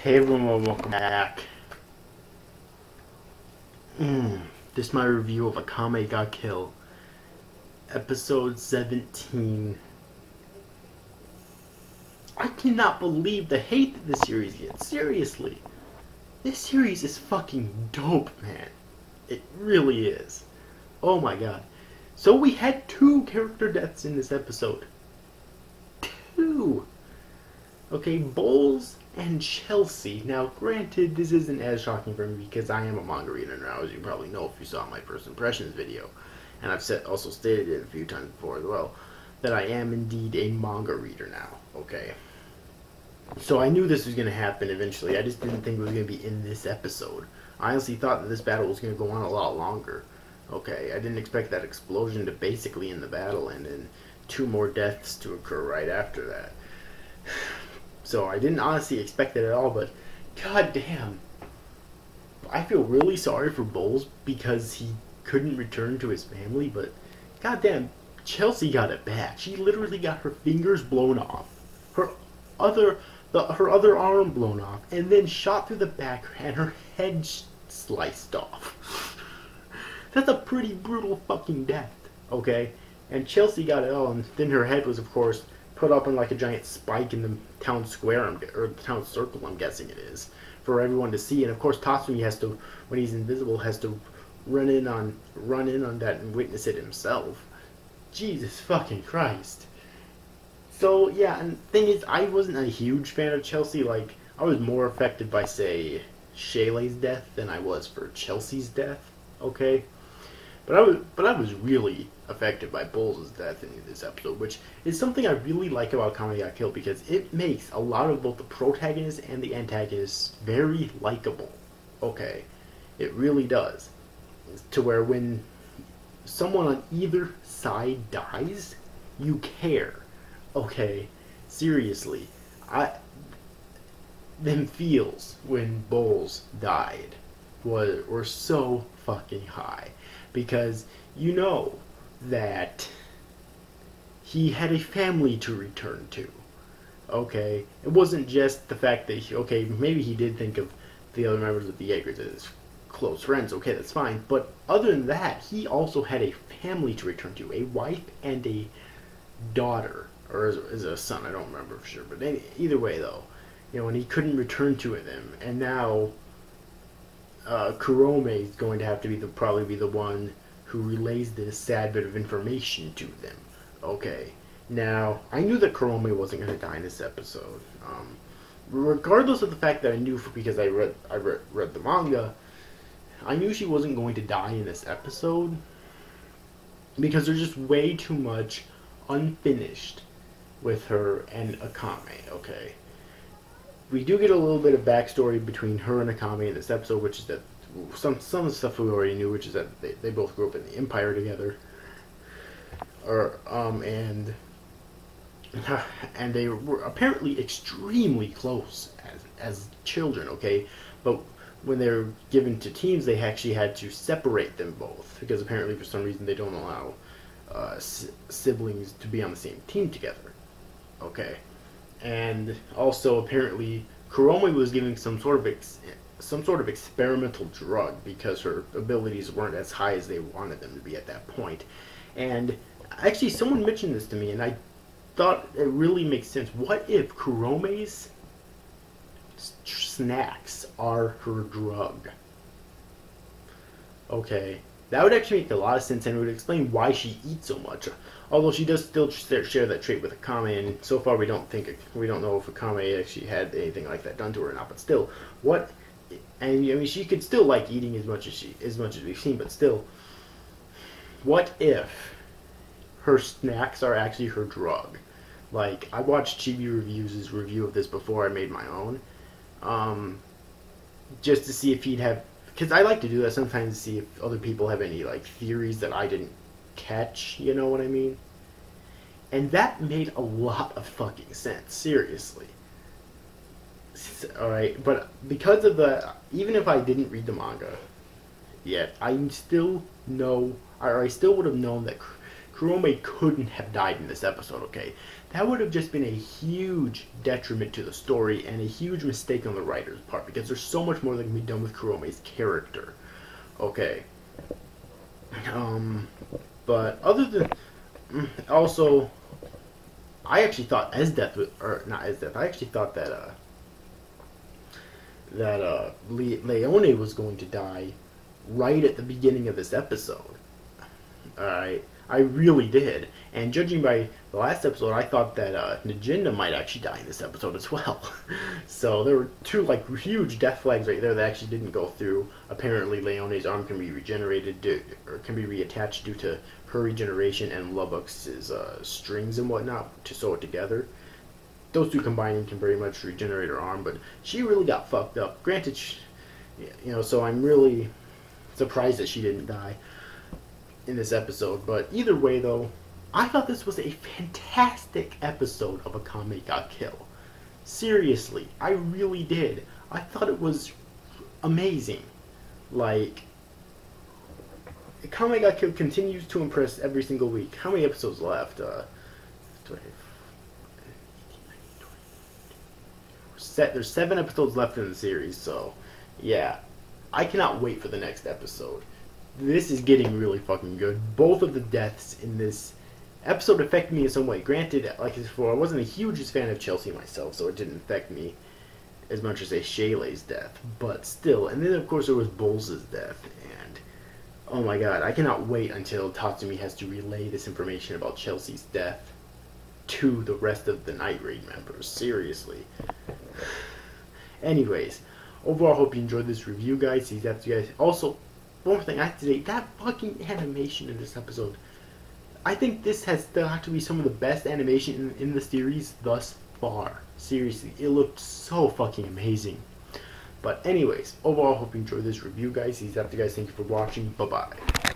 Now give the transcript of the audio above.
Hey everyone, welcome back. This is my review of Akame Got Killed, episode 17. I cannot believe the hate that this series gets. Seriously. This series is fucking dope, man. It really is. Oh my god. So we had 2 character deaths in this episode. 2! Okay, Bowles and Chelsea. Now, granted, this isn't as shocking for me because I am a manga reader now, as you probably know if you saw my first impressions video. And I've also stated it a few times before as well, that I am indeed a manga reader now, okay? So I knew this was going to happen eventually. I just didn't think it was going to be in this episode. I honestly thought that this battle was going to go on a lot longer. Okay, I didn't expect that explosion to basically end the battle and then 2 more deaths to occur right after that. So I didn't honestly expect it at all, but god damn. I feel really sorry for Bowles because he couldn't return to his family, but god damn, Chelsea got it bad. She literally got her fingers blown off, her other arm blown off, and then shot through the back and her head sliced off. That's a pretty brutal fucking death, okay? And Chelsea got it all, and then her head was, of course, put up on like a giant spike in the town square, or the town circle, I'm guessing it is, for everyone to see. And of course, Tatsumi has to, when he's invisible, has to run in on that and witness it himself. Jesus fucking Christ. So yeah, and the thing is, I wasn't a huge fan of Chelsea. Like, I was more affected by, say, Shaylee's death than I was for Chelsea's death. Okay. But I was really affected by Bowles' death in this episode, which is something I really like about Akame Got Killed, because it makes a lot of both the protagonists and the antagonists very likable. Okay, it really does. To where when someone on either side dies, you care. Okay, seriously, them feels when Bowles died were so fucking high. Because you know that he had a family to return to. Okay? It wasn't just the fact that, maybe he did think of the other members of the Jaegers as close friends. Okay, that's fine. But other than that, he also had a family to return to. A wife and a daughter. Or is it a son? I don't remember for sure. But either way, though. And he couldn't return to them. And now Kurome is going to have to probably be the one who relays this sad bit of information to them. Okay. Now, I knew that Kurome wasn't going to die in this episode. Regardless of the fact that I knew, because I read the manga, I knew she wasn't going to die in this episode because there's just way too much unfinished with her and Akame. Okay. We do get a little bit of backstory between her and Akame in this episode, which is that some of the stuff we already knew, which is that they both grew up in the Empire together, and they were apparently extremely close as children. Okay, but when they were given to teams, they actually had to separate them both because apparently for some reason they don't allow siblings to be on the same team together. Okay. And also, apparently, Kurome was giving some sort of experimental drug because her abilities weren't as high as they wanted them to be at that point. And actually, someone mentioned this to me, and I thought it really makes sense. What if Kurome's snacks are her drug? Okay, that would actually make a lot of sense, and it would explain why she eats so much. Although she does still share that trait with Akame, and so far we don't know if Akame actually had anything like that done to her or not. But still, she could still like eating as much as we've seen. But still, what if her snacks are actually her drug? Like, I watched Chibi Reviews' review of this before I made my own, just to see if he'd have, because I like to do that sometimes to see if other people have any like theories that I didn't catch, you know what I mean? And that made a lot of fucking sense, seriously. Alright, but because of even if I didn't read the manga yet, I still would have known that Kurome couldn't have died in this episode, okay? that would have just been a huge detriment to the story and a huge mistake on the writer's part, because there's so much more that can be done with Kurome's character. Okay. But other than... Also, I actually thought Esdeath was... Or, not Esdeath. I actually thought that, Leone was going to die right at the beginning of this episode. Alright? I really did. And judging by the last episode, I thought that Najinda might actually die in this episode as well. So there were two like huge death flags right there that actually didn't go through. Apparently Leone's arm can be regenerated or can be reattached due to her regeneration and Lubbock's strings and whatnot to sew it together. Those two combining can very much regenerate her arm, but she really got fucked up. Granted, so I'm really surprised that she didn't die in this episode. But either way, though, I thought this was a fantastic episode of Akame Got Kill. Seriously, I really did. I thought it was amazing. Like, Akame Got Kill continues to impress every single week. How many episodes left? There's 7 episodes left in the series, so yeah, I cannot wait for the next episode. This is getting really fucking good. Both of the deaths in this episode affected me in some way. Granted, like before, I wasn't a hugest fan of Chelsea myself, so it didn't affect me as much as a Shaylay's death, but still. And then of course there was Bowles' death, and oh my god, I cannot wait until Tatsumi has to relay this information about Chelsea's death to the rest of the Night Raid members. Seriously. Anyways, overall, I hope you enjoyed this review, guys. See that you guys. Also, one more thing I have to say, that fucking animation in this episode, I think this has got to be some of the best animation in the series thus far. Seriously, it looked so fucking amazing. But anyways, overall, I hope you enjoyed this review, guys. See that you guys. Thank you for watching. Bye bye.